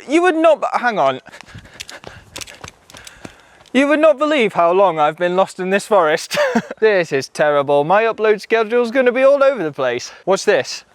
You would not, hang on. You would not believe how long I've been lost in this forest. This is terrible. My upload schedule's gonna be all over the place. What's this?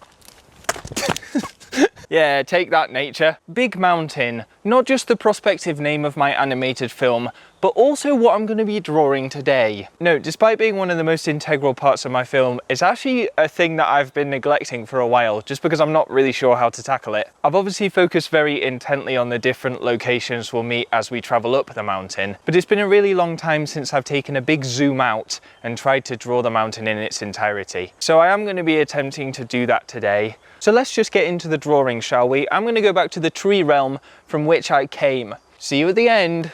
Yeah, take that, nature. Big Mountain, not just the prospective name of my animated film, but also what I'm going to be drawing today. No, despite being one of the most integral parts of my film, it's actually a thing that I've been neglecting for a while, just because I'm not really sure how to tackle it. I've obviously focused very intently on the different locations we'll meet as we travel up the mountain, but it's been a really long time since I've taken a big zoom out and tried to draw the mountain in its entirety. So I am going to be attempting to do that today. So let's just get into the drawing, shall we? I'm going to go back to the tree realm from which I came. See you at the end.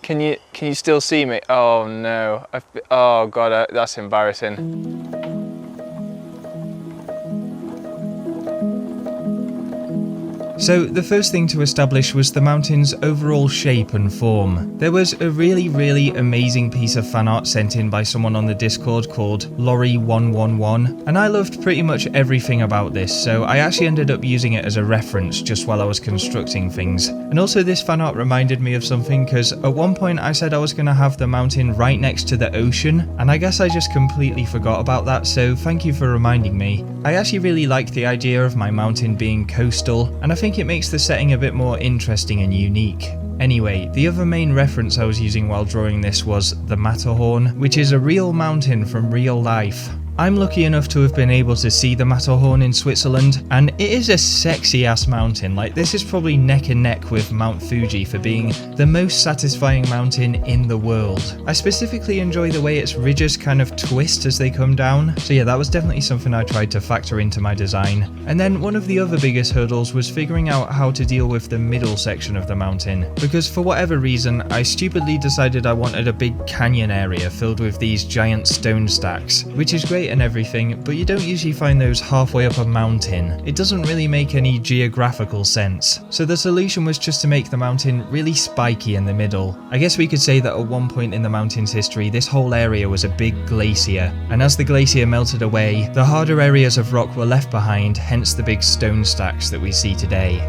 Can you still see me? Oh no, oh god, that's embarrassing. So the first thing to establish was the mountain's overall shape and form. There was a really amazing piece of fan art sent in by someone on the Discord called Lorry111, and I loved pretty much everything about this, so I actually ended up using it as a reference just while I was constructing things. And also this fan art reminded me of something, because at one point I said I was going to have the mountain right next to the ocean, and I guess I just completely forgot about that, so thank you for reminding me. I actually really like the idea of my mountain being coastal, and I think it makes the setting a bit more interesting and unique. Anyway, the other main reference I was using while drawing this was the Matterhorn, which is a real mountain from real life. I'm lucky enough to have been able to see the Matterhorn in Switzerland, and it is a sexy ass mountain. Like, this is probably neck and neck with Mount Fuji for being the most satisfying mountain in the world. I specifically enjoy the way its ridges kind of twist as they come down, so yeah, that was definitely something I tried to factor into my design. And then one of the other biggest hurdles was figuring out how to deal with the middle section of the mountain, because for whatever reason I stupidly decided I wanted a big canyon area filled with these giant stone stacks, which is great and everything, but you don't usually find those halfway up a mountain. It doesn't really make any geographical sense. So the solution was just to make the mountain really spiky in the middle. I guess we could say that at one point in the mountain's history, this whole area was a big glacier, and as the glacier melted away, the harder areas of rock were left behind, hence the big stone stacks that we see today.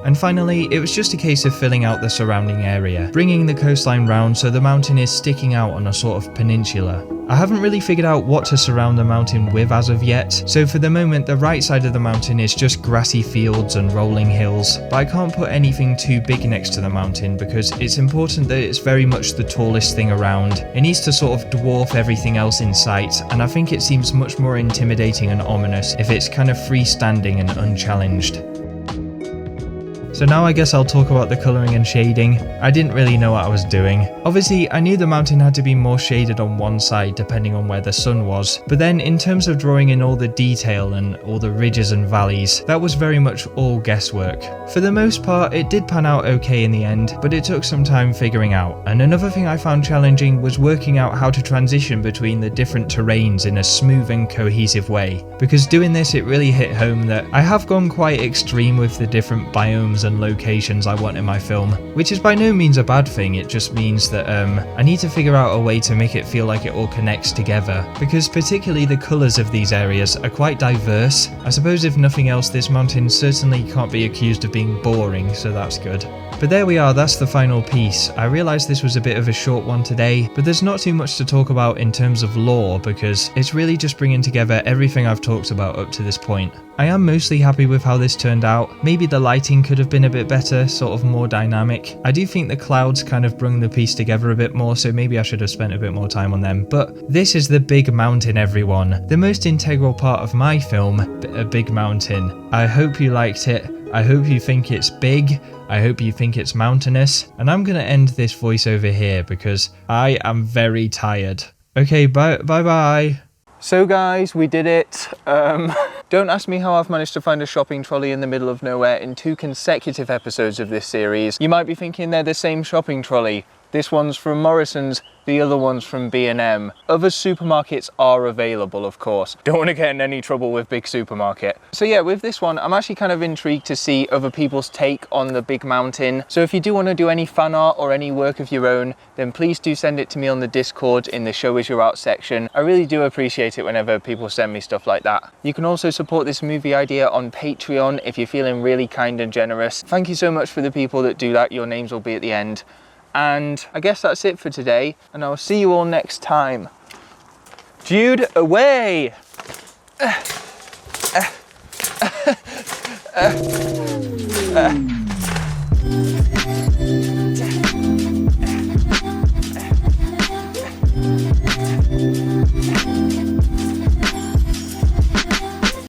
And finally, it was just a case of filling out the surrounding area, bringing the coastline round so the mountain is sticking out on a sort of peninsula. I haven't really figured out what to surround the mountain with as of yet, so for the moment the right side of the mountain is just grassy fields and rolling hills, but I can't put anything too big next to the mountain because it's important that it's very much the tallest thing around. It needs to sort of dwarf everything else in sight, and I think it seems much more intimidating and ominous if it's kind of freestanding and unchallenged. So now I guess I'll talk about the colouring and shading. I didn't really know what I was doing. Obviously, I knew the mountain had to be more shaded on one side depending on where the sun was, but then in terms of drawing in all the detail and all the ridges and valleys, that was very much all guesswork. For the most part, it did pan out okay in the end, but it took some time figuring out. And another thing I found challenging was working out how to transition between the different terrains in a smooth and cohesive way. Because doing this, it really hit home that I have gone quite extreme with the different biomes and locations I want in my film, which is by no means a bad thing. It just means that I need to figure out a way to make it feel like it all connects together, because particularly the colours of these areas are quite diverse. I suppose if nothing else, this mountain certainly can't be accused of being boring, so that's good. But there we are, that's the final piece. I realised this was a bit of a short one today, but there's not too much to talk about in terms of lore because it's really just bringing together everything I've talked about up to this point. I am mostly happy with how this turned out. Maybe the lighting could have been a bit better, sort of more dynamic. I do think the clouds kind of brung the piece together a bit more, so maybe I should have spent a bit more time on them. But this is the big mountain, everyone. The most integral part of my film, a big mountain. I hope you liked it. I hope you think it's big. I hope you think it's mountainous. And I'm going to end this voiceover here because I am very tired. Okay, bye. So guys, we did it. Don't ask me how I've managed to find a shopping trolley in the middle of nowhere in 2 consecutive episodes of this series. You might be thinking they're the same shopping trolley. This one's from Morrison's, the other one's from B&M. Other supermarkets are available, of course. Don't want to get in any trouble with big supermarket. So yeah, with this one, I'm actually kind of intrigued to see other people's take on the big mountain. So if you do want to do any fan art or any work of your own, then please do send it to me on the Discord in the Show Us Your Art section. I really do appreciate it whenever people send me stuff like that. You can also support this movie idea on Patreon if you're feeling really kind and generous. Thank you so much for the people that do that. Your names will be at the end. And I guess that's it for today, and I'll see you all next time. Jude, away!